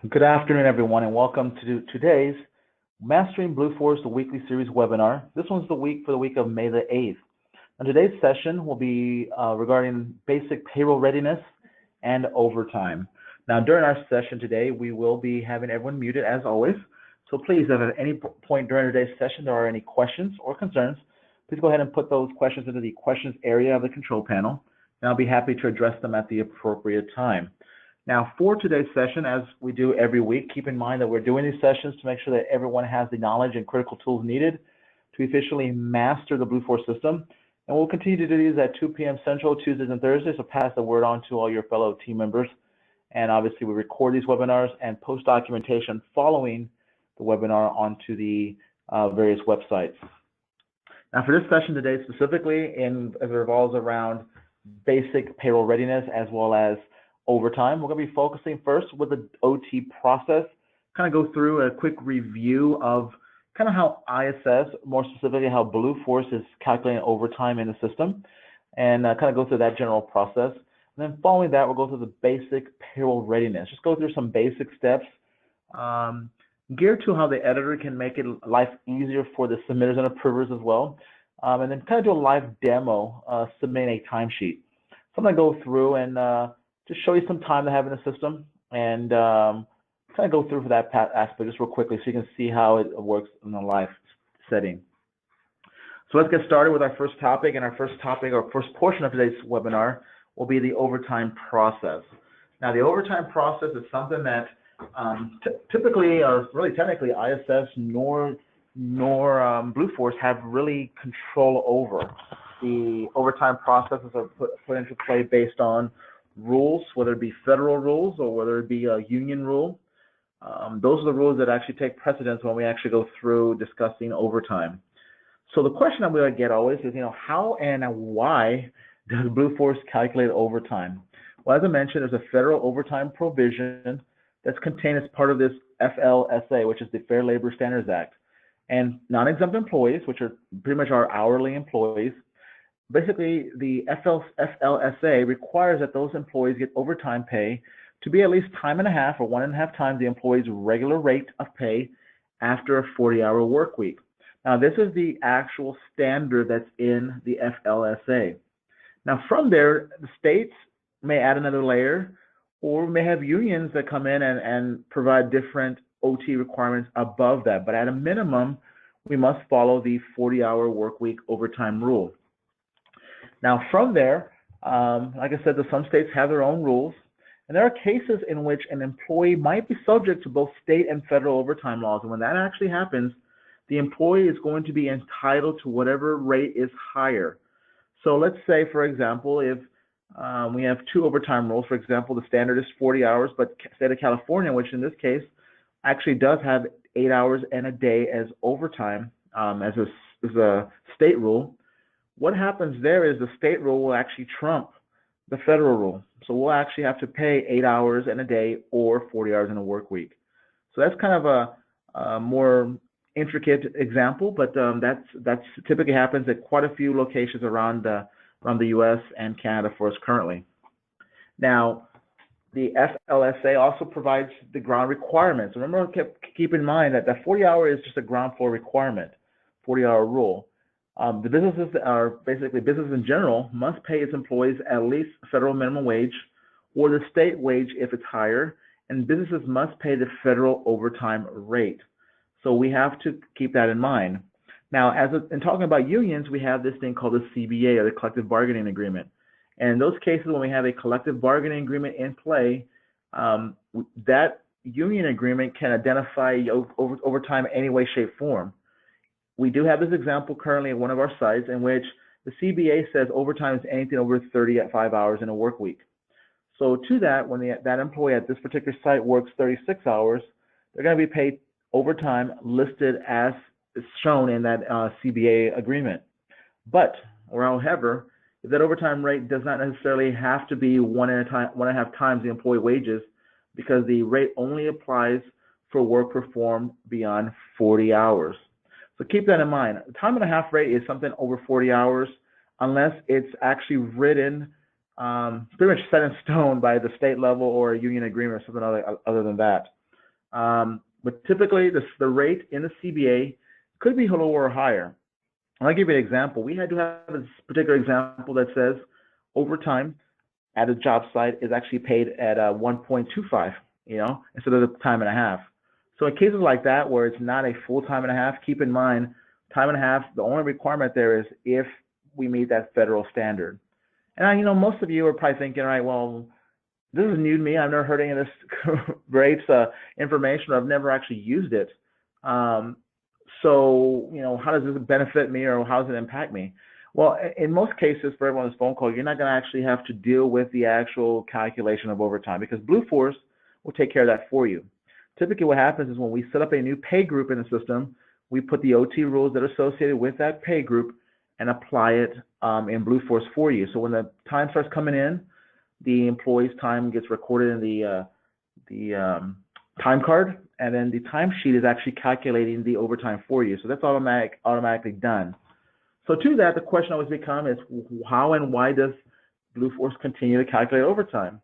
Good afternoon, everyone, and welcome to today's Mastering Blueforce, the weekly series webinar. This one's the week of May the 8th. And today's session will be regarding basic payroll readiness and overtime. Now, during our session today, we will be having everyone muted as always. So please, if at any point during today's session there are any questions or concerns, please go ahead and put those questions into the questions area of the control panel, and I'll be happy to address them at the appropriate time. Now, for today's session, as we do every week, keep in mind that we're doing these sessions to make sure that everyone has the knowledge and critical tools needed to efficiently master the Blueforce system. And we'll continue to do these at 2 p.m. Central, Tuesdays and Thursdays, so pass the word on to all your fellow team members. And obviously, we record these webinars and post documentation following the webinar onto the various websites. Now, for this session today specifically, as it revolves around basic payroll readiness as well as overtime, we're going to be focusing first with the OT process, kind of go through a quick review of kind of how ISS, more specifically how Blueforce is calculating overtime in the system, and kind of go through that general process. And then following that, we'll go through the basic payroll readiness, just go through some basic steps geared to how the editor can make it life easier for the submitters and approvers as well, and then kind of do a live demo submitting a timesheet. So I'm going to go through and just show you some time to have in the system and kind of go through for that aspect just real quickly so you can see how it works in a live setting. So let's get started with our first topic, and our first portion of today's webinar will be the overtime process. Now, the overtime process is something that typically, or really technically, ISS nor Blueforce have really control over. The overtime processes are put into play based on rules, whether it be federal rules or whether it be a union rule. Those are the rules that actually take precedence when we actually go through discussing overtime. So the question that we get always is, how and why does Blueforce calculate overtime? Well, as I mentioned, there's a federal overtime provision that's contained as part of this FLSA, which is the Fair Labor Standards Act. And non-exempt employees, which are pretty much our hourly employees, basically, the FLSA requires that those employees get overtime pay to be at least time and a half or 1.5 times the employee's regular rate of pay after a 40-hour work week. Now, this is the actual standard that's in the FLSA. Now, from there, the states may add another layer or may have unions that come in and provide different OT requirements above that. But at a minimum, we must follow the 40-hour work week overtime rule. Now, from there, like I said, some states have their own rules, and there are cases in which an employee might be subject to both state and federal overtime laws. And when that actually happens, the employee is going to be entitled to whatever rate is higher. So let's say, for example, if we have 2 overtime rules. For example, the standard is 40 hours, but the state of California, which in this case actually does have 8 hours and a day as overtime as a state rule. What happens there is the state rule will actually trump the federal rule. So we'll actually have to pay 8 hours in a day or 40 hours in a work week. So that's kind of a more intricate example, but that's typically happens at quite a few locations around the U.S. and Canada for us currently. Now, the FLSA also provides the ground requirements. Remember, keep in mind that that 40-hour is just a ground floor requirement, 40-hour rule. The businesses businesses in general must pay its employees at least federal minimum wage or the state wage if it's higher, and businesses must pay the federal overtime rate. So we have to keep that in mind. Now, in talking about unions, we have this thing called the CBA, or the Collective Bargaining Agreement. And in those cases, when we have a collective bargaining agreement in play, that union agreement can identify overtime in any way, shape, form. We do have this example currently at one of our sites in which the CBA says overtime is anything over 35 hours in a work week. So to that, when that employee at this particular site works 36 hours, they're going to be paid overtime listed as shown in that CBA agreement. But, however, if that overtime rate does not necessarily have to be 1.5 times the employee wages, because the rate only applies for work performed beyond 40 hours. So keep that in mind. The time and a half rate is something over 40 hours unless it's actually written, pretty much set in stone by the state level or a union agreement or something other than that. But typically, the rate in the CBA could be lower or higher. And I'll give you an example. We had to have this particular example that says overtime at a job site is actually paid at 1.25, instead of the time and a half. So in cases like that where it's not a full time and a half, keep in mind, time and a half, the only requirement there is if we meet that federal standard. And most of you are probably thinking, all right, well, this is new to me. I've never heard any of this great information. I've never actually used it. So, how does this benefit me, or how does it impact me? Well, in most cases, for everyone on this phone call, you're not going to actually have to deal with the actual calculation of overtime, because Blueforce will take care of that for you. Typically what happens is when we set up a new pay group in the system, we put the OT rules that are associated with that pay group and apply it in Blueforce for you. So when the time starts coming in, the employee's time gets recorded in the time card, and then the timesheet is actually calculating the overtime for you. So that's automatically done. So to that, the question always becomes is how and why does Blueforce continue to calculate overtime?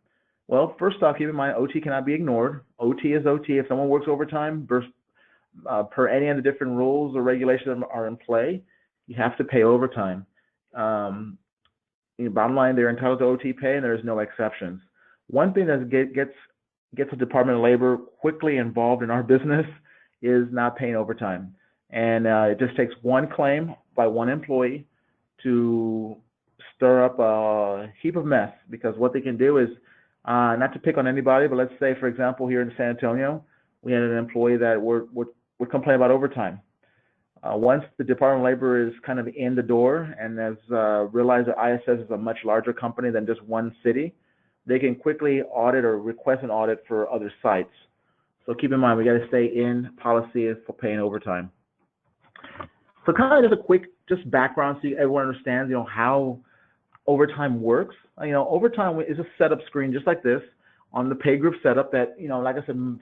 Well, first off, keep in mind, OT cannot be ignored. OT is OT. If someone works overtime, per any of the different rules or regulations that are in play, you have to pay overtime. Bottom line, they're entitled to OT pay, and there's no exceptions. One thing that gets the Department of Labor quickly involved in our business is not paying overtime. And it just takes one claim by one employee to stir up a heap of mess, because what they can do is, not to pick on anybody, but let's say, for example, here in San Antonio, we had an employee that would complain about overtime. Once the Department of Labor is kind of in the door and has realized that ISS is a much larger company than just one city, they can quickly audit or request an audit for other sites. So keep in mind, we got to stay in policy for paying overtime. So kind of just a quick background so everyone understands, how overtime works. Overtime is a setup screen just like this on the pay group setup that, like I said,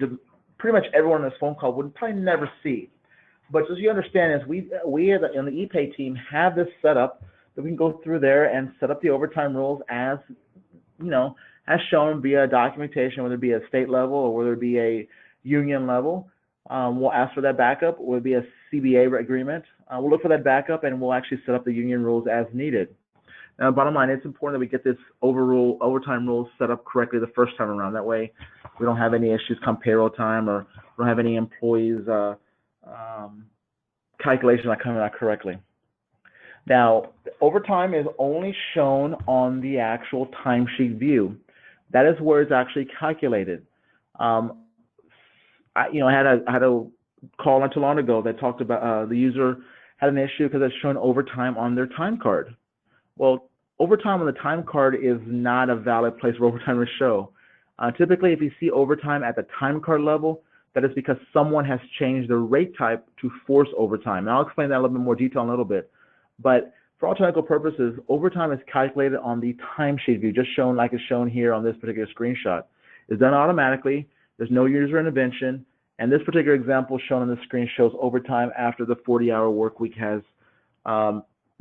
pretty much everyone on this phone call would probably never see. But as you understand, is we in the ePay team have this setup that we can go through there and set up the overtime rules as as shown via documentation, whether it be a state level or whether it be a union level. We'll ask for that backup. Will be a CBA agreement. We'll look for that backup, and we'll actually set up the union rules as needed. Now, bottom line, it's important that we get this overtime rules set up correctly the first time around. That way, we don't have any issues come payroll time, or we don't have any employees calculations not coming out correctly. Now, overtime is only shown on the actual timesheet view. That is where it's actually calculated. I had a call not too long ago that talked about the user had an issue because it's showing overtime on their time card. Well, overtime on the time card is not a valid place for overtime to show. Typically, if you see overtime at the time card level, that is because someone has changed the rate type to force overtime. And I'll explain that in a little bit more detail in a little bit. But for all technical purposes, overtime is calculated on the timesheet view, just shown like it's shown here on this particular screenshot. It's done automatically. There's no user intervention. And this particular example shown on the screen shows overtime after the 40-hour work week has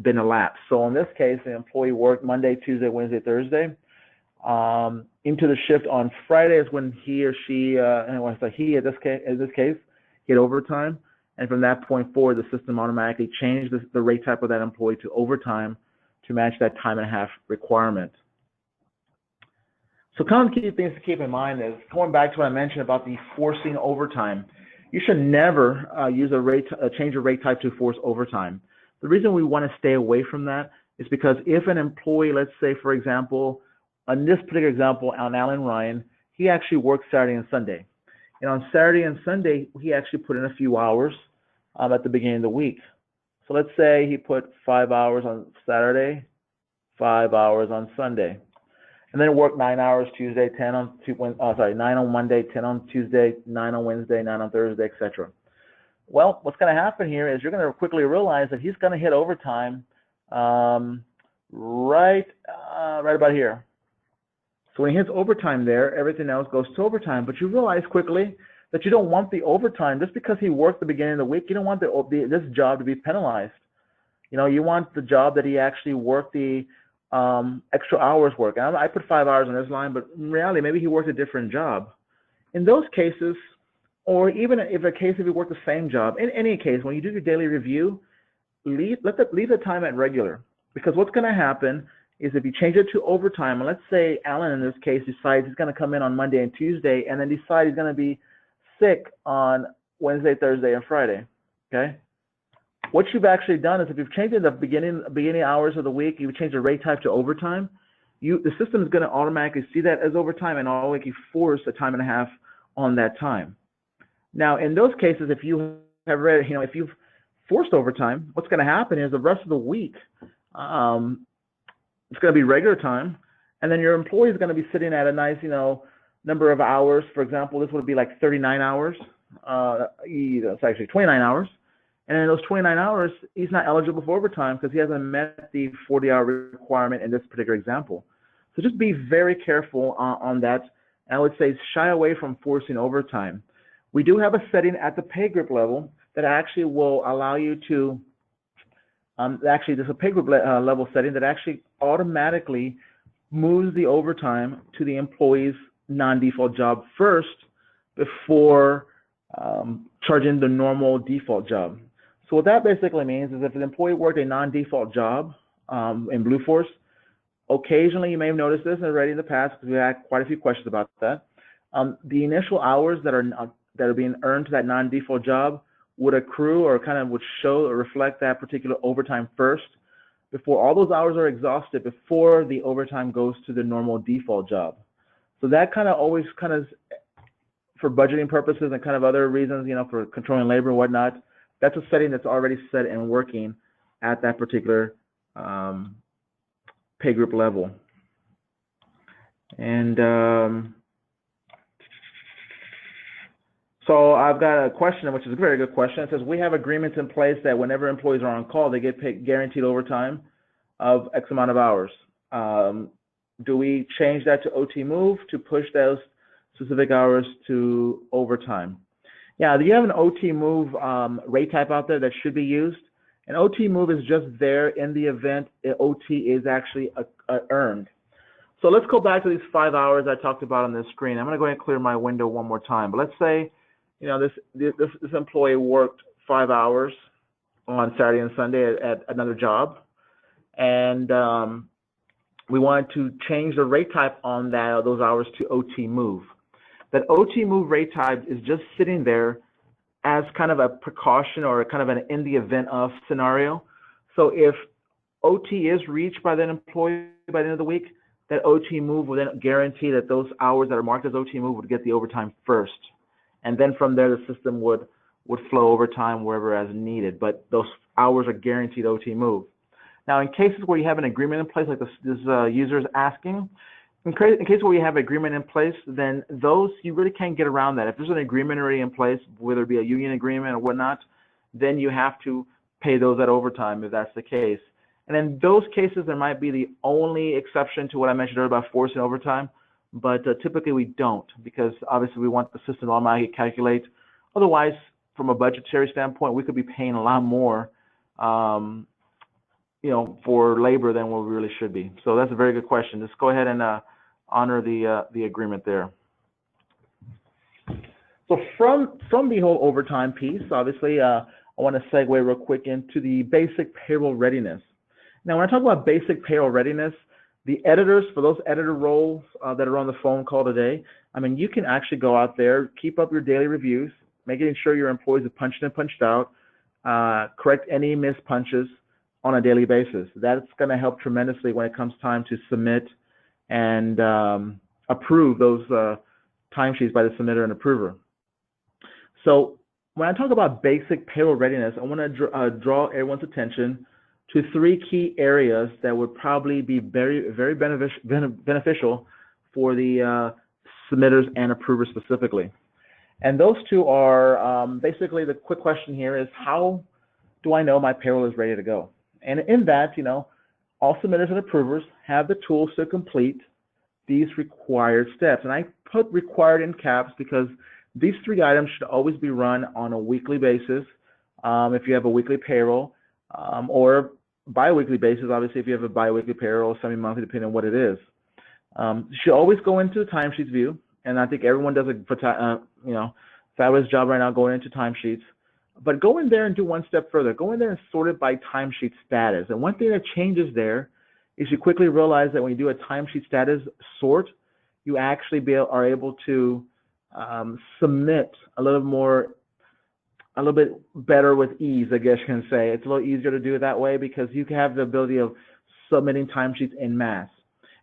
been elapsed. So in this case, the employee worked Monday, Tuesday, Wednesday, Thursday. Into the shift on Friday is when he or she, and when I say he in this case, hit overtime. And from that point forward, the system automatically changed the rate type of that employee to overtime to match that time and a half requirement. So kind of key things to keep in mind is, going back to what I mentioned about the forcing overtime, you should never change a rate type to force overtime. The reason we want to stay away from that is because if an employee, let's say, for example, on this particular example, on Alan Ryan, he actually worked Saturday and Sunday. And on Saturday and Sunday, he actually put in a few hours at the beginning of the week. So let's say he put 5 hours on Saturday, 5 hours on Sunday. And then worked 9 hours Tuesday, 9 on Monday, 10 on Tuesday, 9 on Wednesday, 9 on Thursday, etc. Well, what's going to happen here is you're going to quickly realize that he's going to hit overtime right about here. So when he hits overtime there, everything else goes to overtime. But you realize quickly that you don't want the overtime just because he worked the beginning of the week. You don't want this job to be penalized. You want the job that he actually worked the extra hours work. And I put 5 hours on this line, but in reality, maybe he worked a different job. In those cases, or even if you work the same job, in any case, when you do your daily review, leave the time at regular, because what's going to happen is if you change it to overtime, and let's say Alan in this case decides he's going to come in on Monday and Tuesday, and then decide he's going to be sick on Wednesday, Thursday, and Friday, okay? What you've actually done is if you've changed in the beginning hours of the week, you've changed the rate type to overtime, the system is going to automatically see that as overtime and automatically force a time and a half on that time. Now, in those cases, if you have read, if you've forced overtime, what's going to happen is the rest of the week, it's going to be regular time, and then your employee is going to be sitting at a nice, number of hours. For example, this would be like 39 hours. It's actually 29 hours. And in those 29 hours, he's not eligible for overtime because he hasn't met the 40-hour requirement in this particular example. So just be very careful on that. And I would say shy away from forcing overtime. We do have a setting at the pay group level that actually will allow you to, there's a pay group level setting that actually automatically moves the overtime to the employee's non-default job first before charging the normal default job. So what that basically means is if an employee worked a non-default job in Blueforce, occasionally you may have noticed this already in the past because we had quite a few questions about that. The initial hours that are being earned to that non-default job would accrue or kind of would show or reflect that particular overtime first before all those hours are exhausted before the overtime goes to the normal default job. So that kind of always for budgeting purposes and kind of other reasons, for controlling labor and whatnot, that's a setting that's already set and working at that particular pay group level. And so I've got a question, which is a very good question. It says, we have agreements in place that whenever employees are on call, they get paid guaranteed overtime of X amount of hours. Do we change that to OT move to push those specific hours to overtime? Yeah, you have an OT move rate type out there that should be used. An OT move is just there in the event OT is actually earned. So let's go back to these 5 hours I talked about on this screen. I'm going to go ahead and clear my window one more time. But let's say, this employee worked 5 hours on Saturday and Sunday at another job, and we wanted to change the rate type on those hours to OT move. That OT move rate type is just sitting there as kind of a precaution or kind of an in the event of scenario. So if OT is reached by that employee by the end of the week, that OT move will then guarantee that those hours that are marked as OT move would get the overtime first. And then from there, the system would flow overtime wherever as needed. But those hours are guaranteed OT move. Now, in cases where you have an agreement in place, like this user is asking, in case where you have an agreement in place, then those, you really can't get around that. If there's an agreement already in place, whether it be a union agreement or whatnot, then you have to pay those at overtime if that's the case. And in those cases, there might be the only exception to what I mentioned earlier about forcing overtime, but typically we don't, because obviously we want the system to automatically calculate. Otherwise, from a budgetary standpoint, we could be paying a lot more for labor than what we really should be. So that's a very good question. Just go ahead and honor the agreement there. So from the whole overtime piece, obviously, I want to segue real quick into the basic payroll readiness. Now, when I talk about basic payroll readiness, the editors, for those editor roles that are on the phone call today, you can actually go out there, keep up your daily reviews, making sure your employees are punched in, punched out, correct any missed punches on a daily basis. That's going to help tremendously when it comes time to submit and approve those timesheets by the submitter and approver. So when I talk about basic payroll readiness, I want to draw everyone's attention to 3 key areas that would probably be very, very beneficial for the submitters and approvers specifically. And those 2 are basically, the quick question here is, how do I know my payroll is ready to go? And in that, all submitters and approvers have the tools to complete these required steps. And I put required in caps because these 3 items should always be run on a weekly basis if you have a weekly payroll, or bi-weekly basis, obviously, if you have a bi-weekly payroll, semi-monthly, depending on what it is. You should always go into the timesheets view, and I think everyone does fabulous job right now going into timesheets. But go in there and do one step further. Go in there and sort it by timesheet status. And one thing that changes there is you quickly realize that when you do a timesheet status sort, you actually are able to submit a little bit better with ease, I guess you can say. It's a little easier to do it that way because you can have the ability of submitting timesheets en masse.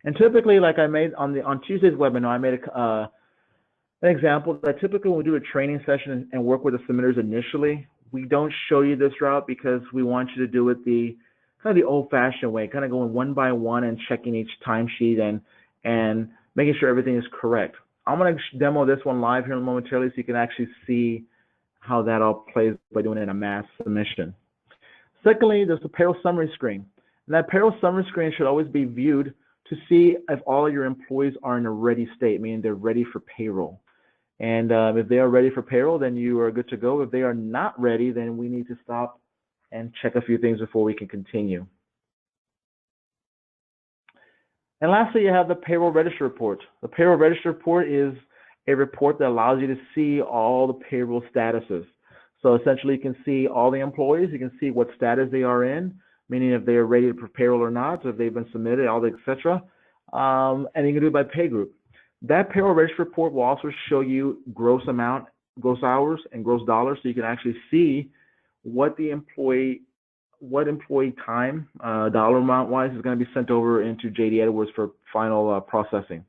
And typically, like I made on Tuesday's webinar, I made an example that typically when we do a training session and work with the submitters initially, we don't show you this route because we want you to do it the kind of the old-fashioned way, kind of going one by one and checking each timesheet and making sure everything is correct. I'm going to demo this one live here momentarily so you can actually see how that all plays by doing it in a mass submission. Secondly, there's the payroll summary screen. And that payroll summary screen should always be viewed to see if all of your employees are in a ready state, meaning they're ready for payroll. And if they are ready for payroll, then you are good to go. If they are not ready, then we need to stop and check a few things before we can continue. And lastly, you have the Payroll Register Report. The Payroll Register Report is a report that allows you to see all the payroll statuses. So essentially, you can see all the employees. You can see what status they are in, meaning if they are ready for payroll or not, if they've been submitted, all the etc. And you can do it by pay group. That Payroll Register Report will also show you gross amount, gross hours, and gross dollars, so you can actually see what the employee time, dollar amount wise, is going to be sent over into JD Edwards for final processing.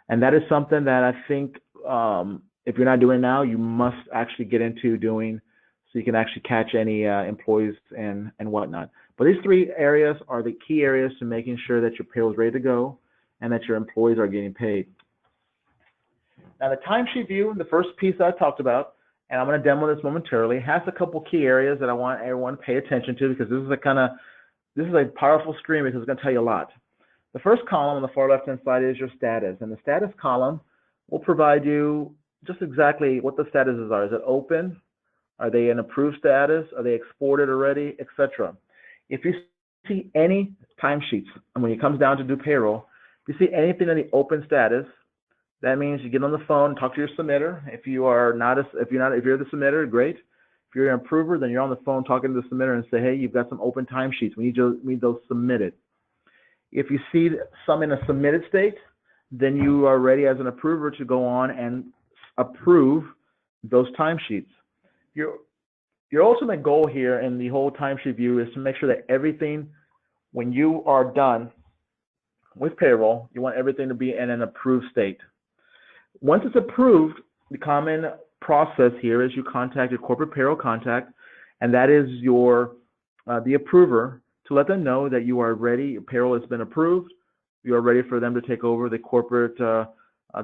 And that is something that I think if you're not doing now, you must actually get into doing so you can actually catch any employees and whatnot. But these three areas are the key areas to making sure that your payroll is ready to go and that your employees are getting paid. Now, the timesheet view, the first piece that I talked about, and I'm going to demo this momentarily, has a couple key areas that I want everyone to pay attention to because this is a powerful screen because it's going to tell you a lot. The first column on the far left-hand side is your status, and the status column will provide you just exactly what the statuses are. Is it open? Are they in approved status? Are they exported already, etc.? If you see any timesheets, and when it comes down to do payroll, if you see anything in the open status, that means you get on the phone, talk to your submitter. If you're the submitter, great. If you're an approver, then you're on the phone talking to the submitter and say, hey, you've got some open timesheets. We need those submitted. If you see some in a submitted state, then you are ready as an approver to go on and approve those timesheets. Your ultimate goal here in the whole timesheet view is to make sure that everything, when you are done with payroll, you want everything to be in an approved state. Once it's approved, the common process here is you contact your corporate payroll contact, and that is the approver, to let them know that you are ready, your payroll has been approved, you are ready for them to take over the corporate, the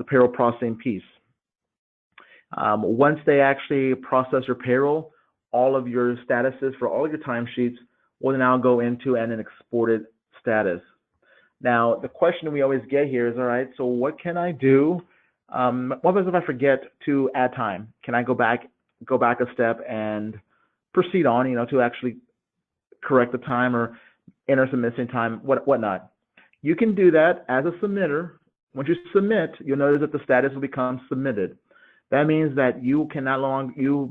payroll processing piece. Once they actually process your payroll, all of your statuses for all of your timesheets will now go into an exported status. Now, the question we always get here is, all right, so what can I do? What if I forget to add time? Can I go back a step and proceed on, to actually correct the time or enter some missing time, whatnot? You can do that as a submitter. Once you submit, you'll notice that the status will become submitted. That means that you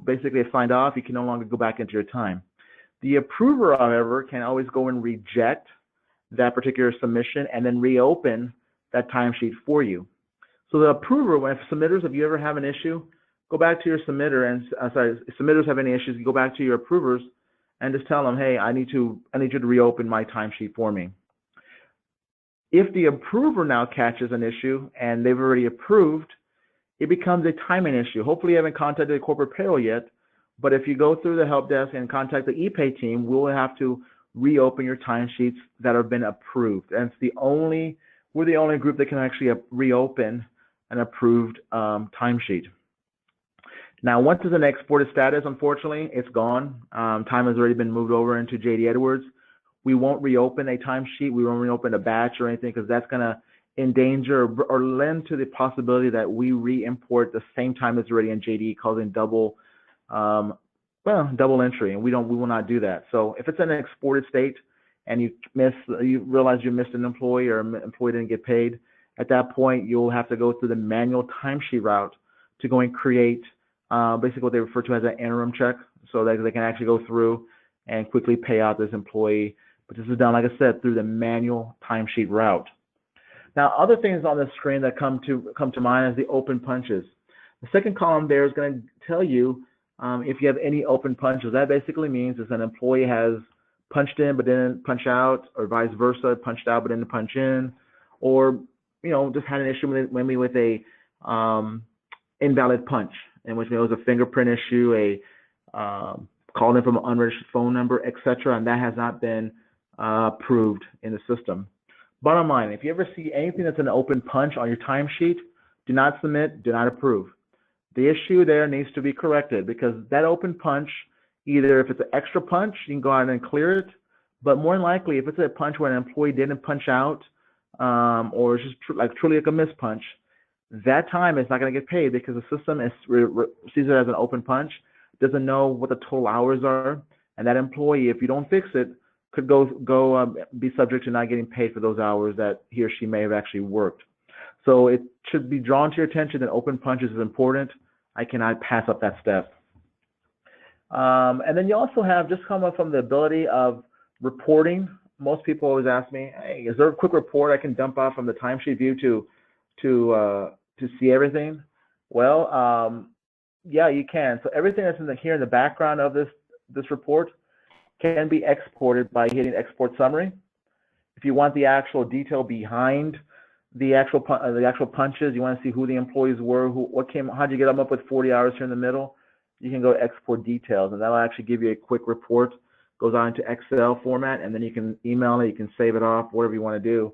basically have signed off. You can no longer go back into your time. The approver, however, can always go and reject that particular submission and then reopen that timesheet for you. So the approver, when submitters, if you ever have an issue, go back to your submitter and submitters have any issues, you go back to your approvers and just tell them, hey, I need you to reopen my timesheet for me. If the approver now catches an issue and they've already approved, it becomes a timing issue. Hopefully you haven't contacted the corporate payroll yet, but if you go through the help desk and contact the ePay team, we'll have to reopen your timesheets that have been approved. And we're the only group that can actually reopen an approved timesheet. Now, once it's an exported status, unfortunately, it's gone. Time has already been moved over into JD Edwards. We won't reopen a timesheet. We won't reopen a batch or anything because that's going to endanger or lend to the possibility that we re-import the same time that's already in JD, causing double entry, and we will not do that. So if it's in an exported state and you realize you missed an employee or an employee didn't get paid, at that point you'll have to go through the manual timesheet route to go and create basically what they refer to as an interim check, so that they can actually go through and quickly pay out this employee. But this is done, like I said, through the manual timesheet route. Now, other things on the screen that come to mind is the open punches. The second column there is going to tell you if you have any open punches. That basically means if an employee has punched in but didn't punch out, or vice versa, punched out but didn't punch in, or just had an issue maybe with a invalid punch, in which it was a fingerprint issue, called in from an unregistered phone number, etc., and that has not been approved in the system. Bottom line, if you ever see anything that's an open punch on your timesheet, do not submit, do not approve. The issue there needs to be corrected, because that open punch, either if it's an extra punch, you can go out and clear it, but more than likely, if it's a punch where an employee didn't punch out, or it's just truly like a mispunch, that time is not going to get paid, because the system sees it as an open punch, doesn't know what the total hours are, and that employee, if you don't fix it, could be subject to not getting paid for those hours that he or she may have actually worked. So it should be drawn to your attention that open punches is important. I cannot pass up that step. And then you also have, just come up from the ability of reporting. Most people always ask me, hey, is there a quick report I can dump off from the timesheet view to see everything? Well, yeah, you can. So everything that's here in the background of this report can be exported by hitting Export Summary. If you want the actual detail behind the actual punches, you want to see who the employees were, how'd you get them up with 40 hours here in the middle, you can go to Export Details, and that'll actually give you a quick report. Goes on into Excel format, and then you can email it, you can save it off, whatever you want to do.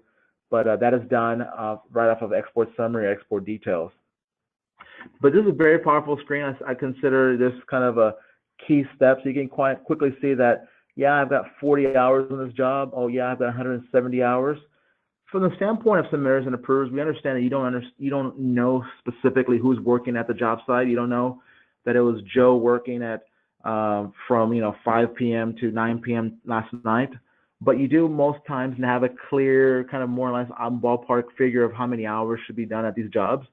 But that is done right off of Export Summary or Export Details. But this is a very powerful screen. I consider this kind of a key step, so you can quite quickly see that, yeah, I've got 40 hours on this job. Oh, yeah, I've got 170 hours. From the standpoint of submitters and approvers, we understand that you don't know specifically who's working at the job site. You don't know that it was Joe working at from 5 p.m. to 9 p.m. last night, but you do most times have a clear kind of more or less ballpark figure of how many hours should be done at these jobs,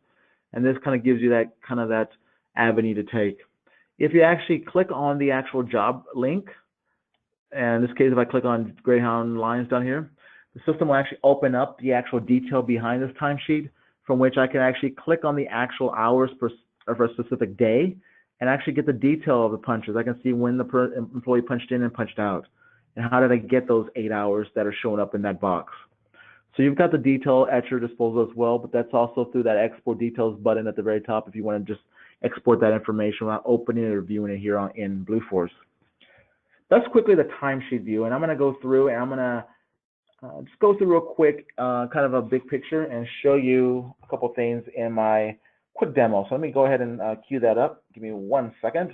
and this kind of gives you that avenue to take. If you actually click on the actual job link, and in this case, if I click on Greyhound lines down here, the system will actually open up the actual detail behind this timesheet, from which I can actually click on the actual hours for a specific day and actually get the detail of the punches. I can see when the employee punched in and punched out, and how did I get those 8 hours that are showing up in that box. So you've got the detail at your disposal as well, but that's also through that Export Details button at the very top if you want to just export that information without opening it or viewing it here in Blueforce. That's quickly the timesheet view, and I'm going to go through and I'm going to just go through real quick, kind of a big picture, and show you a couple things in my quick demo. So let me go ahead and cue that up. Give me 1 second.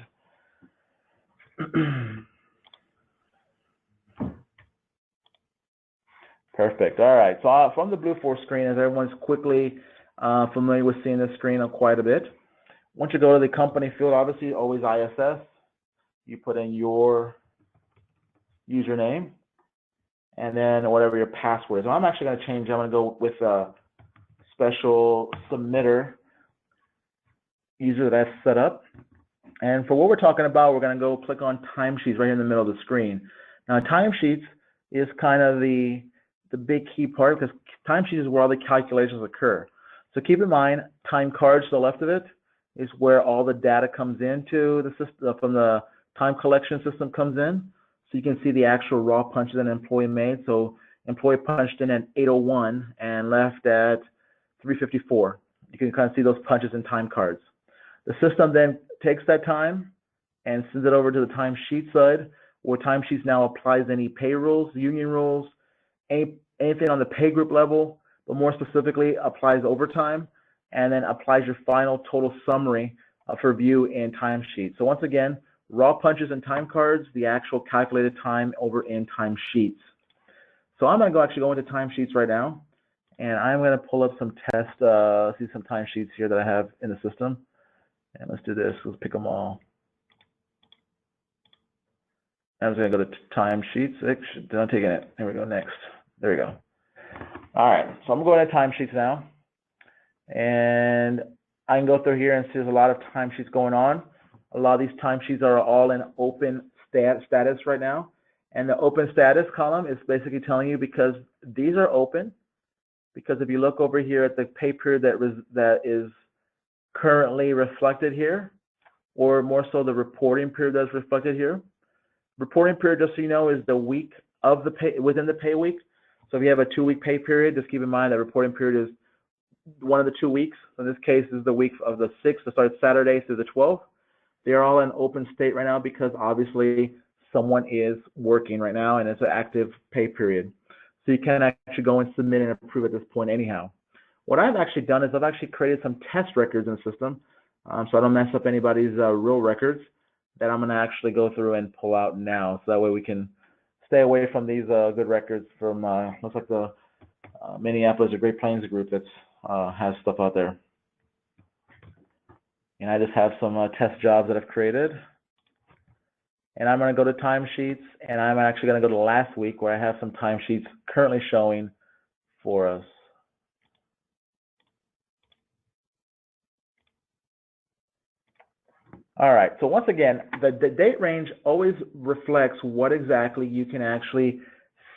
Perfect. All right. So from the Blueforce screen, as everyone's quickly familiar with seeing this screen quite a bit, once you go to the company field, obviously always ISS, you put in your username and then whatever your password is. So I'm actually going to change. I'm going to go with a special submitter user that I've set up. And for what we're talking about, we're going to go click on Timesheets right here in the middle of the screen. Now, Timesheets is kind of the big key part, because Timesheets is where all the calculations occur. So keep in mind, Timecard to the left of it is where all the data comes into the system, from the time collection system comes in. So you can see the actual raw punches an employee made. So employee punched in at 8:01 and left at 3:54. You can kind of see those punches in time cards. The system then takes that time and sends it over to the timesheet side, where Timesheets now applies any pay rules, union rules, anything on the pay group level, but more specifically applies overtime, and then applies your final total summary for view in Timesheet. So once again, raw punches in time cards, the actual calculated time over in Timesheets. So I'm going to actually go into Timesheets right now, and I'm going to pull up some test, see some Timesheets here that I have in the system. And let's do this. Let's pick them all. I'm going to go to Timesheets. Don't take it. Here we go. Next. There we go. All right. So I'm going to Timesheets now, and I can go through here and see there's a lot of timesheets going on. A lot of these timesheets are all in open status right now. And the open status column is basically telling you because these are open, because if you look over here at the pay period that is currently reflected here, or more so the reporting period that's reflected here. Reporting period, just so you know, is the week of the pay, within the pay week. So if you have a 2-week pay period, just keep in mind that reporting period is one of the 2 weeks. In this case, is the week of the 6th, that starts Saturday through the 12th. They are all in open state right now because obviously someone is working right now and it's an active pay period. So you can actually go and submit and approve at this point anyhow. What I've actually done is I've actually created some test records in the system, so I don't mess up anybody's real records that I'm going to actually go through and pull out now. So that way we can stay away from these good records from, looks like the Minneapolis or Great Plains group that has stuff out there. And I just have some test jobs that I've created. And I'm going to go to timesheets, and I'm actually going to go to last week where I have some timesheets currently showing for us. All right, so once again, the date range always reflects what exactly you can actually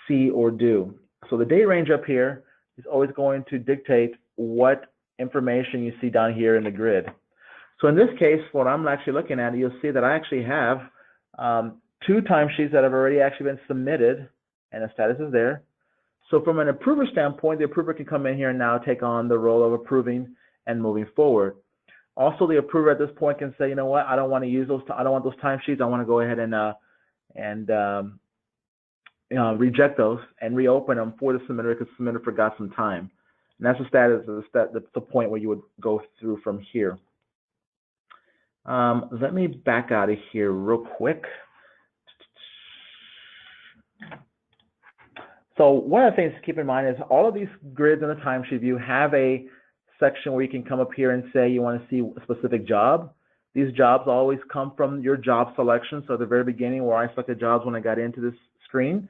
see or do. So the date range up here is always going to dictate what information you see down here in the grid. So in this case, what I'm actually looking at, you'll see that I actually have 2 timesheets that have already actually been submitted, and the status is there. So from an approver standpoint, the approver can come in here and now take on the role of approving and moving forward. Also, the approver at this point can say, you know what, I don't want to use those. I don't want those timesheets. I want to go ahead and reject those and reopen them for the submitter because the submitter forgot some time. And that's the status. That's the point where you would go through from here. Let me back out of here real quick. So one of the things to keep in mind is all of these grids in the timesheet view have a section where you can come up here and say you want to see a specific job. These jobs always come from your job selection. So at the very beginning where I selected jobs when I got into this screen,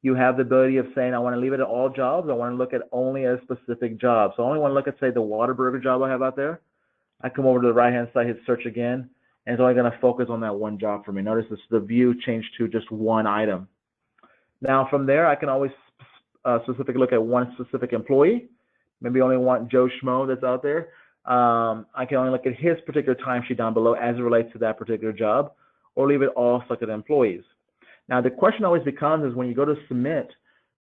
you have the ability of saying I want to leave it at all jobs. I want to look at only a specific job. So I only want to look at, say, the Whataburger job I have out there. I come over to the right-hand side, hit search again, and it's only going to focus on that one job for me. Notice this, the view changed to just one item. Now from there, I can always specifically look at one specific employee. Maybe only want Joe Schmo that's out there. I can only look at his particular timesheet down below as it relates to that particular job, or leave it all selected employees. Now the question always becomes is when you go to submit,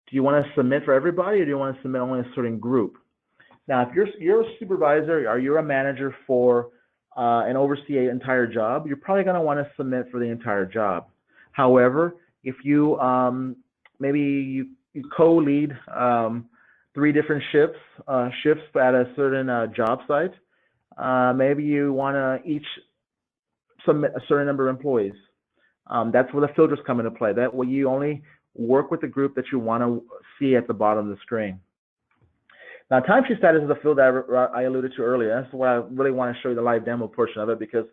do you want to submit for everybody or do you want to submit only a certain group? Now if you're a supervisor or you're a manager for and oversee an entire job, you're probably going to want to submit for the entire job. However, if you maybe you co-lead 3 different shifts at a certain job site, maybe you want to each submit a certain number of employees. That's where the filters come into play. That way you only work with the group that you want to see at the bottom of the screen. Now, timesheet status is a field that I alluded to earlier. That's why I really want to show you the live demo portion of it, because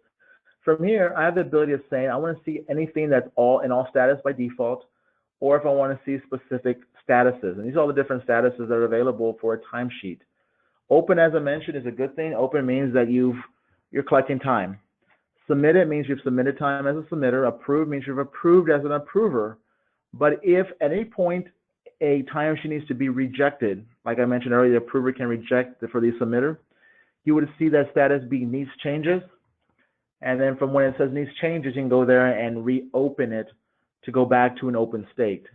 from here, I have the ability of saying I want to see anything that's in all status by default, or if I want to see specific statuses. And these are all the different statuses that are available for a timesheet. Open, as I mentioned, is a good thing. Open means that you're collecting time. Submitted means you've submitted time as a submitter. Approved means you've approved as an approver. But if at any point a timesheet needs to be rejected, like I mentioned earlier, the approver can reject it for the submitter, you would see that status be needs changes. And then from when it says needs changes, you can go there and reopen it to go back to an open state.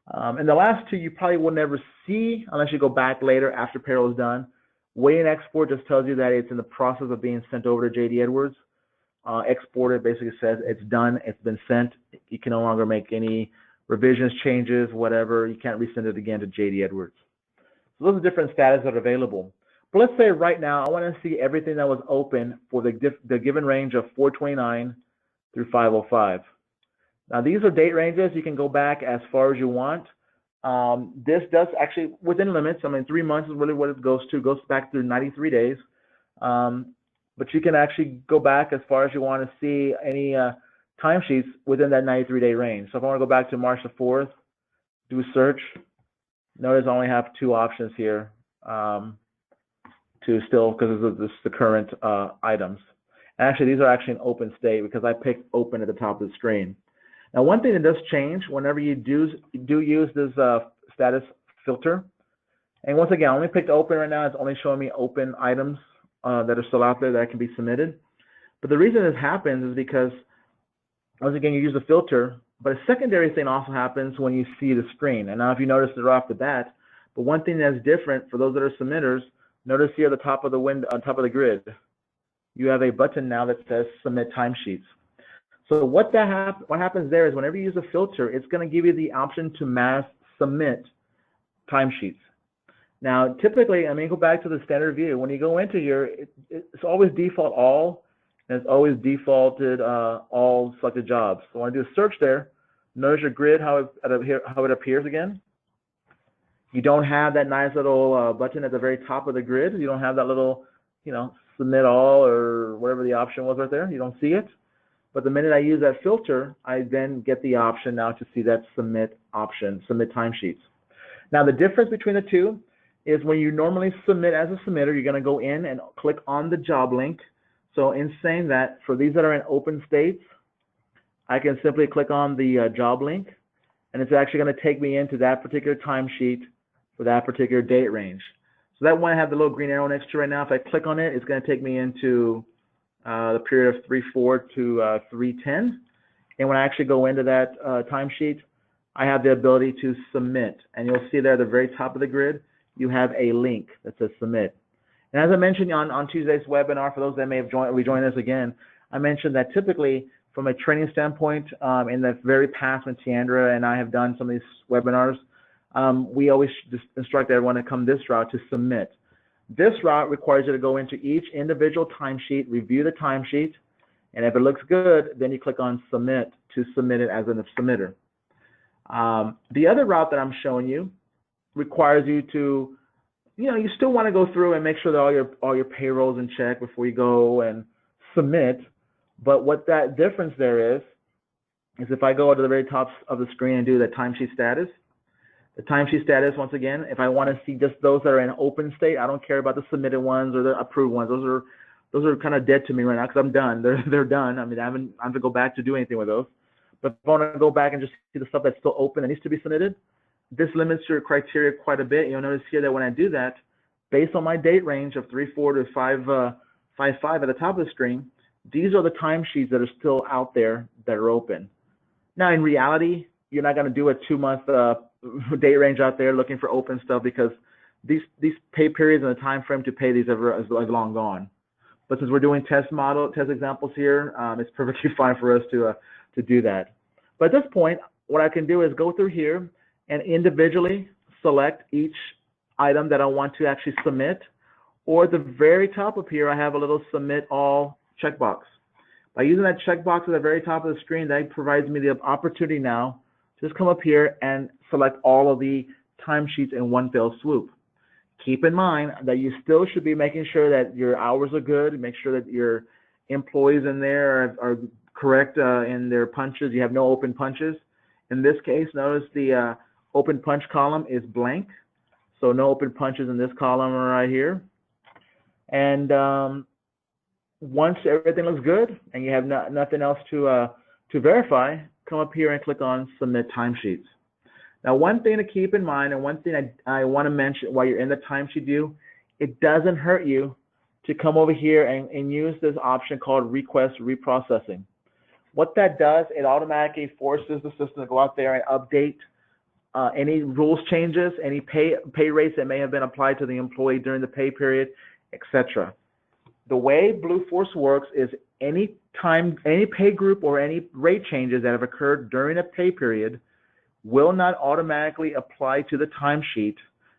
And the last 2 you probably will never see unless you go back later after payroll is done. Wait and export just tells you that it's in the process of being sent over to JD Edwards. Exported basically says it's done, it's been sent. You can no longer make any revisions, changes, whatever. You can't resend it again to JD Edwards. So those are different statuses that are available. But let's say right now I want to see everything that was open for the given range of 429 through 505. Now these are date ranges. You can go back as far as you want. This does actually within limits. I mean, 3 months is really what it goes to. It goes back through 93 days. But you can actually go back as far as you want to see any timesheets within that 93-day range. So if I want to go back to March the 4th, do a search. Notice I only have 2 options here to still, because this is the current items. And actually, these are actually in open state because I picked open at the top of the screen. Now, one thing that does change whenever you do use this status filter, and once again, I only picked open right now. It's only showing me open items that are still out there that can be submitted. But the reason this happens is because, once again, you use the filter, but a secondary thing also happens when you see the screen. And now if you notice it right off the bat, but one thing that's different for those that are submitters, notice here at the top of the window, on top of the grid, you have a button now that says Submit Timesheets. So what happens there is whenever you use a filter, it's going to give you the option to mass submit timesheets. Now, typically, I mean, go back to the standard view. When you go into here, it's always default all, and it's always defaulted all selected jobs. So when I do a search there, notice your grid, how it appears again. You don't have that nice little button at the very top of the grid. You don't have that little, submit all or whatever the option was right there. You don't see it. But the minute I use that filter, I then get the option now to see that submit option, submit timesheets. Now, the difference between the two is when you normally submit as a submitter, you're going to go in and click on the job link. So in saying that, for these that are in open states, I can simply click on the job link, and it's actually going to take me into that particular timesheet for that particular date range. So that one I have the little green arrow next to right now. If I click on it, it's going to take me into the period of 3/4 to 3/10. And when I actually go into that timesheet, I have the ability to submit. And you'll see there at the very top of the grid, you have a link that says submit. And as I mentioned on Tuesday's webinar, for those that may have rejoined us again, I mentioned that typically from a training standpoint, in the very past when Tiandra and I have done some of these webinars, we always just instruct everyone to come this route to submit. This route requires you to go into each individual timesheet, review the timesheet, and if it looks good, then you click on submit to submit it as a submitter. The other route that I'm showing you requires you to, you still want to go through and make sure that all your payrolls in check before you go and submit. But what that difference there is if I go to the very top of the screen and do the timesheet status, once again, if I want to see just those that are in open state, I don't care about the submitted ones or the approved ones. Those are kind of dead to me right now because I'm done. They're done. I mean, I haven't to go back to do anything with those. But if I want to go back and just see the stuff that's still open and needs to be submitted, this limits your criteria quite a bit. You'll notice here that when I do that, based on my date range of 3/4 to 5/5 at the top of the screen, these are the timesheets that are still out there that are open. Now, in reality, you're not going to do a 2-month date range out there looking for open stuff because these pay periods and the time frame to pay these is long gone. But since we're doing test examples here, it's perfectly fine for us to do that. But at this point, what I can do is go through here and individually select each item that I want to actually submit, or at the very top of here, I have a little submit all checkbox. By using that checkbox at the very top of the screen, that provides me the opportunity now to just come up here and select all of the timesheets in one fell swoop. Keep in mind that you still should be making sure that your hours are good, make sure that your employees in there are correct in their punches. You have no open punches. In this case, notice the open punch column is blank, so no open punches in this column right here. And once everything looks good and you have nothing else to verify, come up here and click on Submit Timesheets. Now, one thing to keep in mind, and one thing I want to mention while you're in the timesheet view, it doesn't hurt you to come over here and use this option called Request Reprocessing. What that does, it automatically forces the system to go out there and update any rules changes, any pay rates that may have been applied to the employee during the pay period, etc. The way Blueforce works is any pay group or any rate changes that have occurred during a pay period will not automatically apply to the timesheet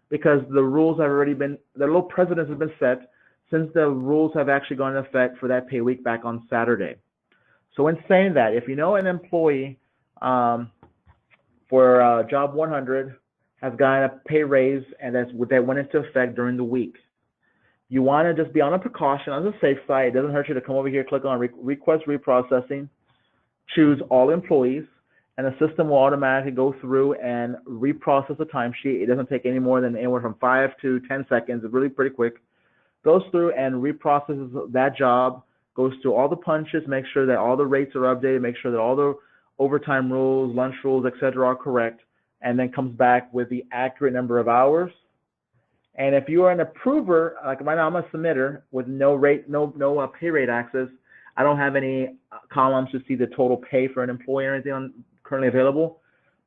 because the rules have already been, the little precedence has been set since the rules have actually gone into effect for that pay week back on Saturday. So in saying that, if you know an employee for job 100 has gotten a pay raise and that went into effect during the week, you want to just be on a precaution, on the safe side. It doesn't hurt you to come over here, click on Request Reprocessing, choose All Employees, and the system will automatically go through and reprocess the timesheet. It doesn't take any more than anywhere from 5 to 10 seconds. It's really pretty quick. Goes through and reprocesses that job, goes through all the punches, makes sure that all the rates are updated, make sure that all the overtime rules, lunch rules, etc. are correct, and then comes back with the accurate number of hours. And if you are an approver, like right now I'm a submitter with no rate, no pay rate access, I don't have any columns to see the total pay for an employee or anything currently available.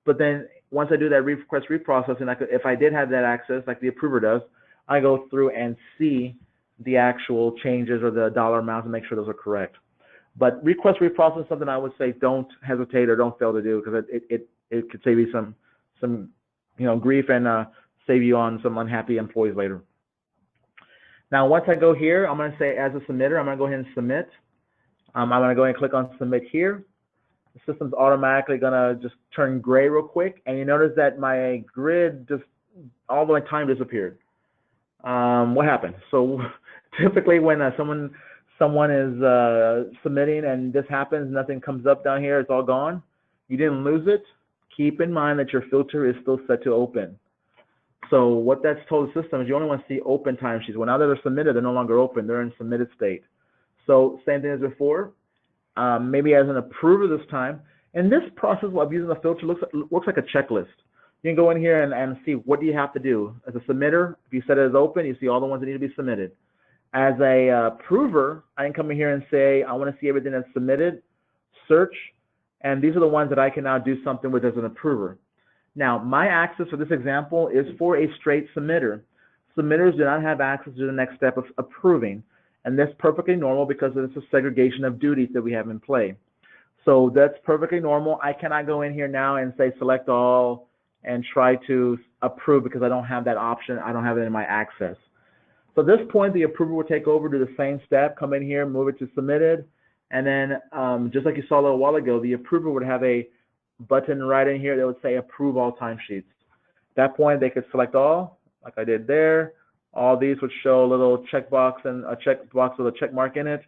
But then once I do that request reprocessing, if I did have that access, like the approver does, I go through and see the actual changes or the dollar amounts and make sure those are correct. But request reprocessing is something I would say don't hesitate or don't fail to do, because it could save you some grief and save you on some unhappy employees later. Now once I go here, I'm going to say as a submitter, I'm going to go ahead and submit. I'm going to go ahead and click on submit here. The system's automatically going to just turn gray real quick, and you notice that my grid just all my time disappeared. What happened? So typically when someone is submitting and this happens, nothing comes up down here, it's all gone. You didn't lose it. Keep in mind that your filter is still set to open. So what that's told the system is you only want to see open timesheets. Well, now that they're submitted, they're no longer open. They're in submitted state. So same thing as before. Maybe as an approver this time. And this process of using the filter looks like a checklist. You can go in here and see what do you have to do. As a submitter, if you set it as open, you see all the ones that need to be submitted. As a approver, I can come in here and say, I want to see everything that's submitted, search, and these are the ones that I can now do something with as an approver. Now, my access for this example is for a straight submitter. Submitters do not have access to the next step of approving, and that's perfectly normal because it's a segregation of duties that we have in play. So that's perfectly normal. I cannot go in here now and say select all and try to approve because I don't have that option. I don't have it in my access. So at this point, the approver will take over, do the same step, come in here, move it to submitted, and then just like you saw a little while ago, the approver would have a button right in here that would say approve all timesheets. At that point, they could select all, like I did there. All these would show a little checkbox and a checkbox with a check mark in it,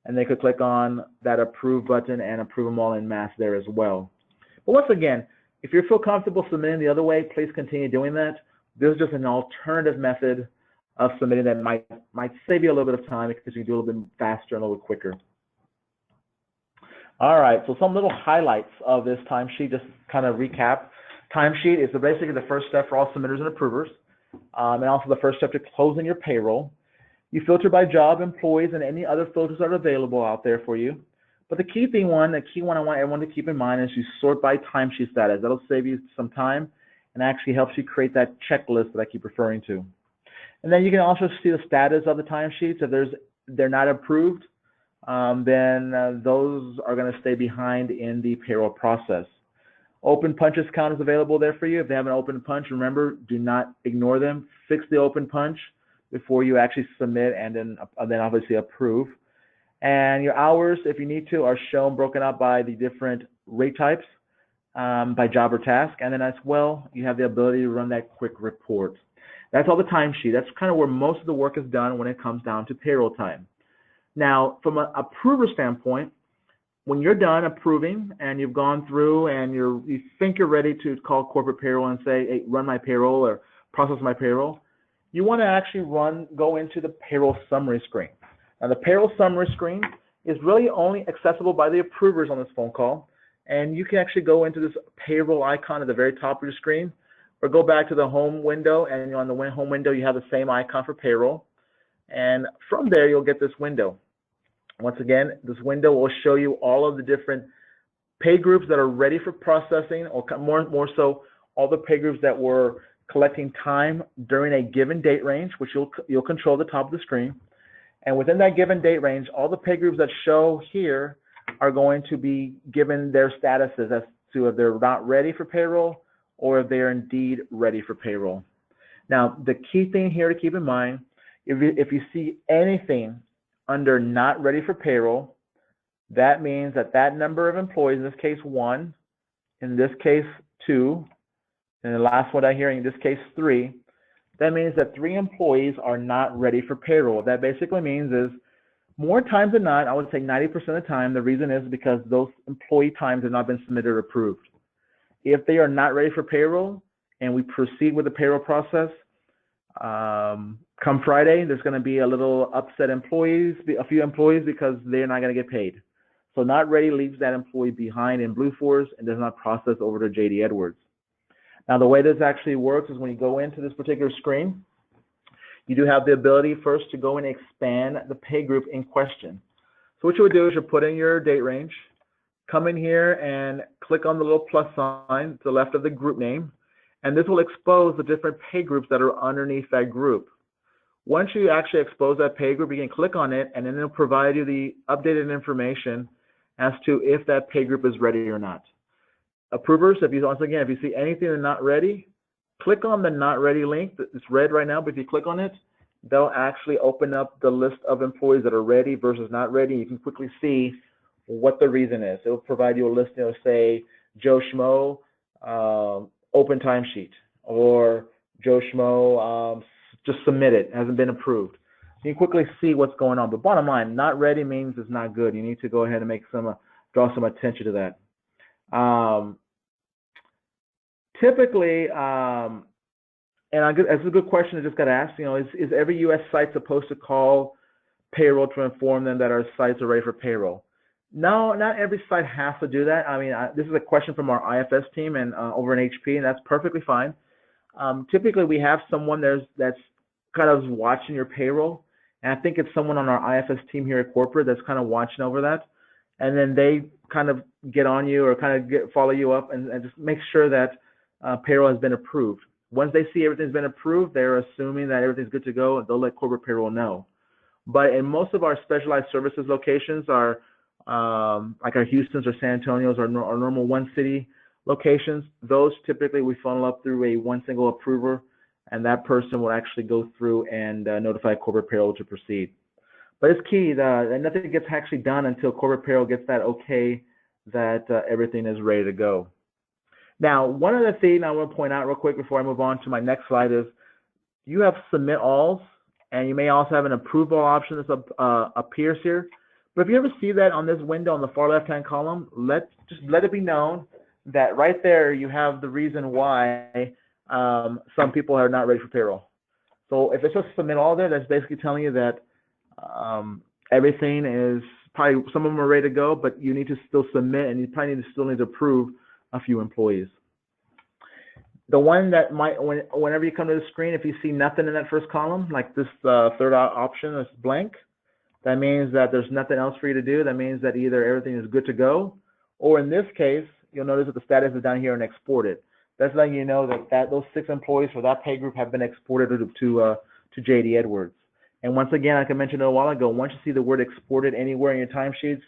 and they could click on that approve button and approve them all in mass there as well. But once again, if you feel comfortable submitting the other way, please continue doing that. This is just an alternative method of submitting that might save you a little bit of time because you can do a little bit faster and a little quicker. All right, so some little highlights of this timesheet, just kind of recap. Timesheet is basically the first step for all submitters and approvers, and also the first step to closing your payroll. You filter by job, employees, and any other filters that are available out there for you. But the key one I want everyone to keep in mind is you sort by timesheet status. That'll save you some time and actually helps you create that checklist that I keep referring to. And then you can also see the status of the timesheets. If they're not approved, then those are going to stay behind in the payroll process. Open punches count is available there for you. If they have an open punch, remember, do not ignore them. Fix the open punch before you actually submit and then obviously approve. And your hours, if you need to, are shown broken up by the different rate types, by job or task. And then as well, you have the ability to run that quick report. That's all the timesheet. That's kind of where most of the work is done when it comes down to payroll time. Now, from an approver standpoint, when you're done approving and you've gone through and you think you're ready to call corporate payroll and say, hey, run my payroll or process my payroll, you want to actually go into the payroll summary screen. Now, the payroll summary screen is really only accessible by the approvers on this phone call, and you can actually go into this payroll icon at the very top of your screen, or go back to the home window, and on the home window you have the same icon for payroll, and from there you'll get this window. Once again, this window will show you all of the different pay groups that are ready for processing, or more so all the pay groups that were collecting time during a given date range, which you'll control at the top of the screen. And within that given date range, all the pay groups that show here are going to be given their statuses as to if they're not ready for payroll or if they're indeed ready for payroll. Now, the key thing here to keep in mind, if you see anything under not ready for payroll, that means that number of employees, in this case 1, in this case 2, and the last one I hear, in this case 3, that means that 3 employees are not ready for payroll. What that basically means is more times than not, I would say 90% of the time, the reason is because those employee times have not been submitted or approved. If they are not ready for payroll and we proceed with the payroll process, Come Friday, there's going to be a little upset a few employees because they're not going to get paid. So not ready leaves that employee behind in Blueforce and does not process over to JD Edwards. Now, the way this actually works is when you go into this particular screen, you do have the ability first to go and expand the pay group in question. So what you would do is you put in your date range, come in here and click on the little plus sign to the left of the group name, and this will expose the different pay groups that are underneath that group. Once you actually expose that pay group, you can click on it, and then it'll provide you the updated information as to if that pay group is ready or not. Approvers, once again, if you see anything that's not ready, click on the not ready link. It's red right now, but if you click on it, they'll actually open up the list of employees that are ready versus not ready. You can quickly see what the reason is. It'll provide you a list, say Joe Schmo, open timesheet, or Joe Schmo just submitted, hasn't been approved. You can quickly see what's going on. But bottom line, not ready means it's not good. You need to go ahead and make draw some attention to that. Typically, and it's a good question I just got asked, is every U.S. site supposed to call payroll to inform them that our sites are ready for payroll? No, not every site has to do that. I mean, this is a question from our IFS team and over in HP, and that's perfectly fine. Typically, we have someone that's kind of watching your payroll, and I think it's someone on our IFS team here at corporate that's kind of watching over that, and then they kind of get on you or kind of follow you up and just make sure that payroll has been approved. Once they see everything's been approved, they're assuming that everything's good to go, and they'll let corporate payroll know. But in most of our specialized services locations, like our Houston's or San Antonio's, our normal one city locations, those typically we funnel up through one single approver, and that person will actually go through and notify corporate payroll to proceed. But it's key that nothing gets actually done until corporate payroll gets that okay that everything is ready to go. Now, one other thing I want to point out real quick before I move on to my next slide is you have submit alls, and you may also have an approval option that appears here. But if you ever see that on this window on the far left-hand column, just let it be known that right there you have the reason why some people are not ready for payroll. So if it's just submit all there, that's basically telling you that everything is probably, some of them are ready to go, but you need to still submit, and you probably still need to approve a few employees. The one that might, whenever you come to the screen, if you see nothing in that first column, like this third option is blank, that means that there's nothing else for you to do. That means that either everything is good to go, or in this case, you'll notice that the status is down here and exported. That's letting you know that those 6 employees for that pay group have been exported to JD Edwards. And once again, like I mentioned a while ago, once you see the word exported anywhere in your timesheets,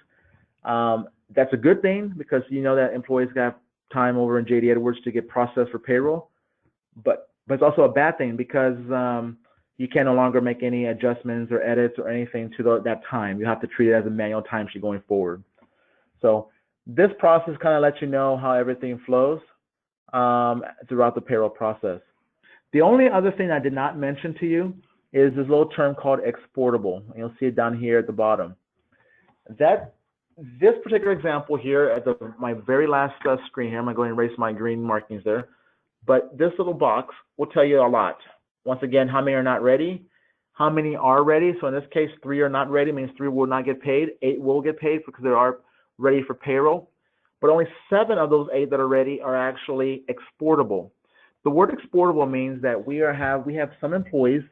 that's a good thing because you know that employees got time over in JD Edwards to get processed for payroll. But it's also a bad thing because you can no longer make any adjustments or edits or anything to that time. You have to treat it as a manual timesheet going forward. So this process kind of lets you know how everything flows throughout the payroll process. The only other thing I did not mention to you is this little term called exportable. You'll see it down here at the bottom. This particular example here at my very last screen here, I'm going to go ahead and erase my green markings there, but this little box will tell you a lot. Once again, how many are not ready, how many are ready. So in this case, 3 are not ready, means 3 will not get paid. 8 will get paid because they are ready for payroll, but only 7 of those 8 that are ready are actually exportable. The word exportable means that we have some employees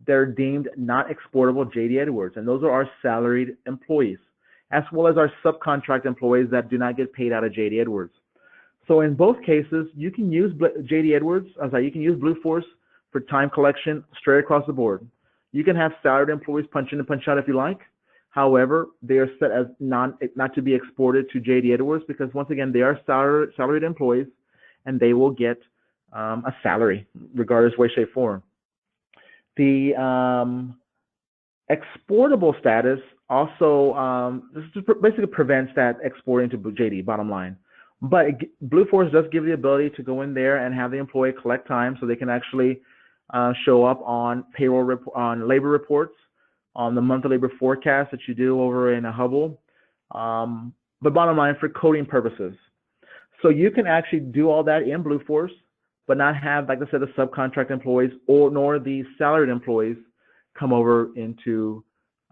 that are deemed not exportable JD Edwards, and those are our salaried employees, as well as our subcontract employees that do not get paid out of JD Edwards. So in both cases, you can use JD Edwards, you can use Blueforce for time collection straight across the board. You can have salaried employees punch in and punch out if you like. However, they are set as not to be exported to JD Edwards because once again, they are salaried employees and they will get a salary regardless of way, shape, form. The exportable status also this basically prevents that exporting to JD, bottom line. But Blueforce does give the ability to go in there and have the employee collect time so they can actually show up on payroll on labor reports, on the monthly labor forecast that you do over in a Hubble. But bottom line, for coding purposes. So you can actually do all that in Blueforce, but not have, like I said, the subcontract employees nor the salaried employees come over into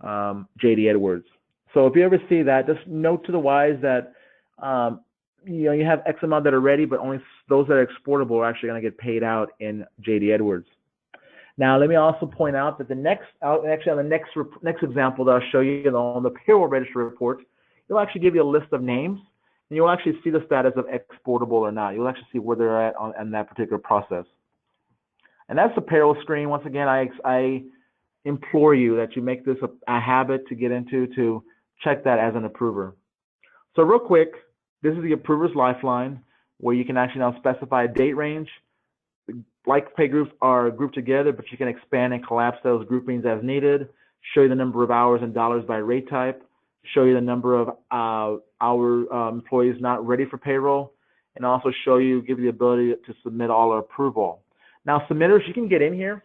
JD Edwards. So if you ever see that, just note to the wise that you have X amount that are ready, but only those that are exportable are actually going to get paid out in JD Edwards. Now, let me also point out that actually on the next example that I'll show you on the payroll register report, it'll actually give you a list of names, and you'll actually see the status of exportable or not. You'll actually see where they're at on that particular process. And that's the payroll screen. Once again, I implore you that you make this a habit to get into to check that as an approver. So real quick, this is the approver's lifeline, where you can actually now specify a date range. Like pay groups are grouped together, but you can expand and collapse those groupings as needed, show you the number of hours in dollars by rate type, show you the number of our employees not ready for payroll, and also give you the ability to submit all our approval. Now, submitters, you can get in here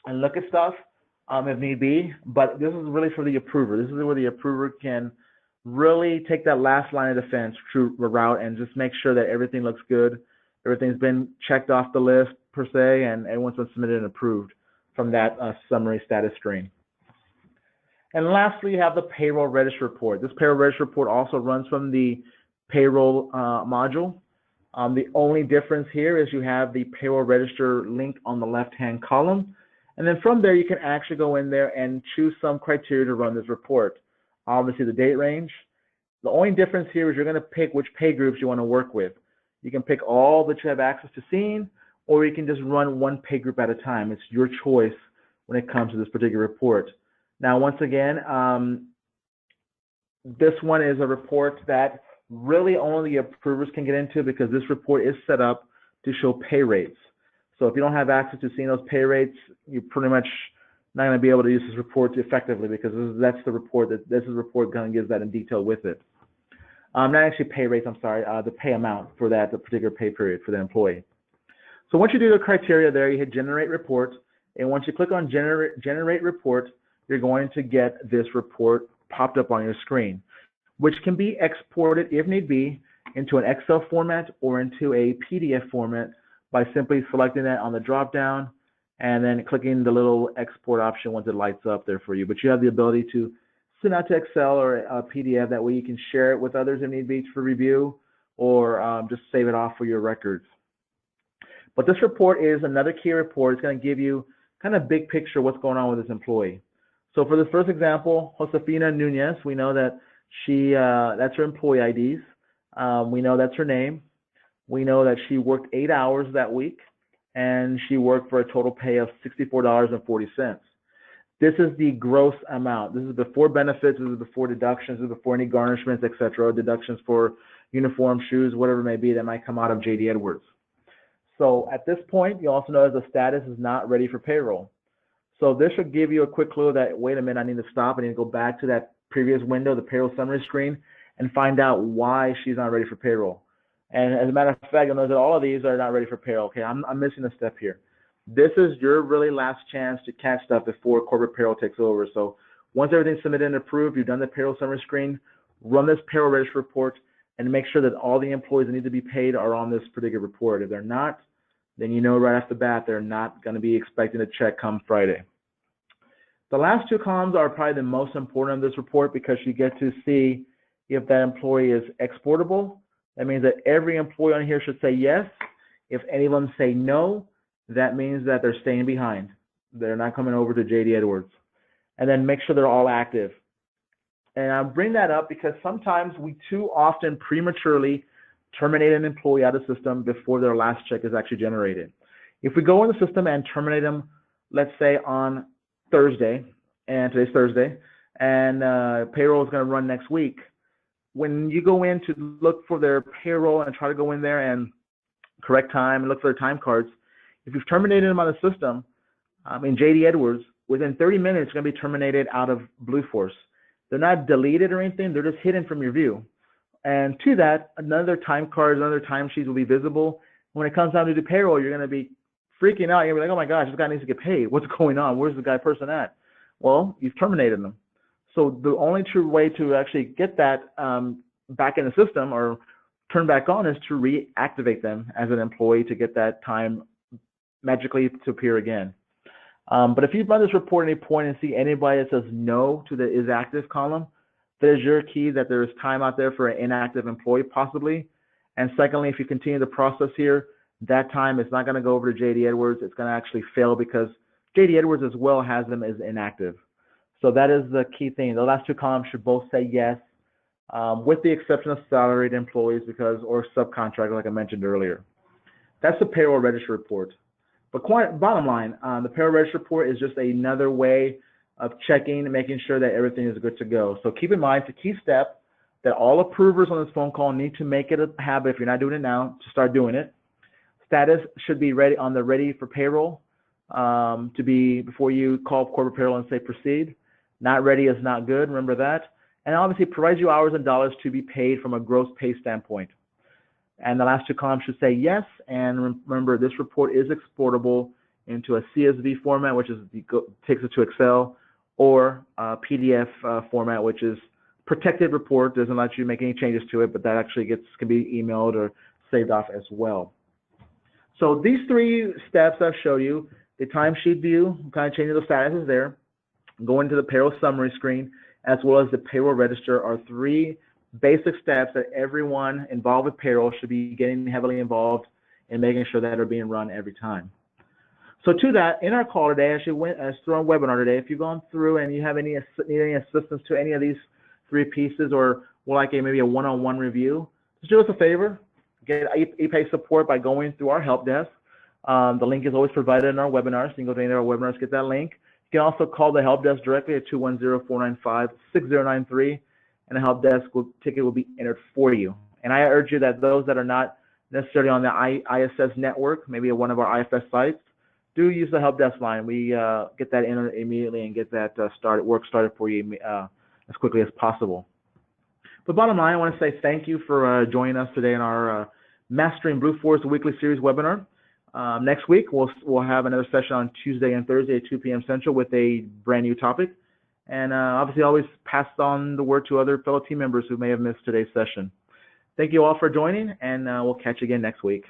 and look at stuff if need be, but this is really for the approver. This is where the approver can really take that last line of defense through the route and just make sure that everything looks good, everything's been checked off the list per se, and everyone's been submitted and approved from that summary status screen. And lastly, you have the payroll register report. This payroll register report also runs from the payroll module. The only difference here is you have the payroll register link on the left-hand column. And then from there, you can actually go in there and choose some criteria to run this report. Obviously, the date range. The only difference here is you're going to pick which pay groups you want to work with. You can pick all that you have access to seeing, or you can just run one pay group at a time. It's your choice when it comes to this particular report. Now, once again, this one is a report that really only the approvers can get into, because this report is set up to show pay rates. So if you don't have access to seeing those pay rates, you're pretty much not going to be able to use this report effectively, because that's the report kind of gives that in detail with it. Not actually pay rates, I'm sorry, the pay amount for the particular pay period for the employee. So once you do the criteria there, you hit generate report, and once you click on generate report, you're going to get this report popped up on your screen, which can be exported if need be into an Excel format or into a PDF format by simply selecting that on the drop down and then clicking the little export option once it lights up there for you. But you have the ability to send out to Excel or a PDF. That way you can share it with others if need be for review, or just save it off for your records. But this report is another key report. It's going to give you kind of big picture what's going on with this employee. So for the first example, Josefina Nunez, we know that that's her employee IDs. We know that's her name. We know that she worked 8 hours that week, and she worked for a total pay of $64.40. This is the gross amount. This is before benefits, this is before deductions, this is before any garnishments, etc., deductions for uniform, shoes, whatever it may be that might come out of JD Edwards. So at this point, you also know that the status is not ready for payroll. So this should give you a quick clue that, wait a minute, I need to stop. I need to go back to that previous window, the payroll summary screen, and find out why she's not ready for payroll. And as a matter of fact, you'll notice that all of these are not ready for payroll. Okay, I'm missing a step here. This is your really last chance to catch stuff before corporate payroll takes over. So once everything's submitted and approved, you've done the payroll summary screen, run this payroll register report, and make sure that all the employees that need to be paid are on this particular report. If they're not, then you know right off the bat they're not going to be expecting a check come Friday. The last two columns are probably the most important of this report, because you get to see if that employee is exportable. That means that every employee on here should say yes. If any of them say no, that means that they're staying behind. They're not coming over to JD Edwards. And then make sure they're all active. And I bring that up because sometimes we too often prematurely terminate an employee out of the system before their last check is actually generated. If we go in the system and terminate them, let's say on Thursday, and today's Thursday, and payroll is going to run next week, when you go in to look for their payroll and try to go in there and correct time and look for their time cards, if you've terminated them on the system in JD Edwards, within 30 minutes, it's going to be terminated out of Blueforce. They're not deleted or anything. They're just hidden from your view. And to that, another time card, another timesheet will be visible. When it comes down to the payroll, you're going to be freaking out. You're going to be like, oh my gosh, this guy needs to get paid. What's going on? Where's the person at? Well, you've terminated them. So the only true way to actually get that back in the system or turn back on is to reactivate them as an employee to get that time magically to appear again. But if you run this report at any point and see anybody that says no to the is active column, there's your key that there's time out there for an inactive employee possibly. And secondly, if you continue the process here, that time is not going to go over to JD Edwards. It's going to actually fail because JD Edwards as well has them as inactive. So that is the key thing. The last two columns should both say yes, with the exception of salaried employees or subcontractor, like I mentioned earlier. That's the payroll register report. But bottom line, the payroll register report is just another way of checking and making sure that everything is good to go. So keep in mind, it's a key step that all approvers on this phone call need to make it a habit. If you're not doing it now, to start doing it. Status should be ready on the ready for payroll to be before you call corporate payroll and say proceed. Not ready is not good, remember that. And obviously provide you hours and dollars to be paid from a gross pay standpoint. And the last two columns should say yes, and remember this report is exportable into a CSV format, which takes it to Excel, or a PDF format, which is protected report, doesn't let you make any changes to it, but that actually can be emailed or saved off as well. So these three steps I've showed you, the timesheet view, kind of changing the statuses there, going to the payroll summary screen, as well as the payroll register are three basic steps that everyone involved with payroll should be getting heavily involved in making sure that are being run every time. So to that, in our call today, through our webinar today, if you've gone through and you have need any assistance to any of these three pieces, or would like maybe a one-on-one review, just do us a favor, get ePay support by going through our help desk. The link is always provided in our webinars. You can go to any of our webinars, get that link. You can also call the help desk directly at 210-495-6093, and the help desk ticket will be entered for you. And I urge you that those that are not necessarily on the ISS network, maybe at one of our IFS sites, do use the help desk line. We get that entered immediately and get that work started for you as quickly as possible. But bottom line, I want to say thank you for joining us today in our Mastering Blueforce Weekly Series webinar. Next week, we'll have another session on Tuesday and Thursday at 2 p.m. Central with a brand new topic. And obviously, always pass on the word to other fellow team members who may have missed today's session. Thank you all for joining, and we'll catch you again next week.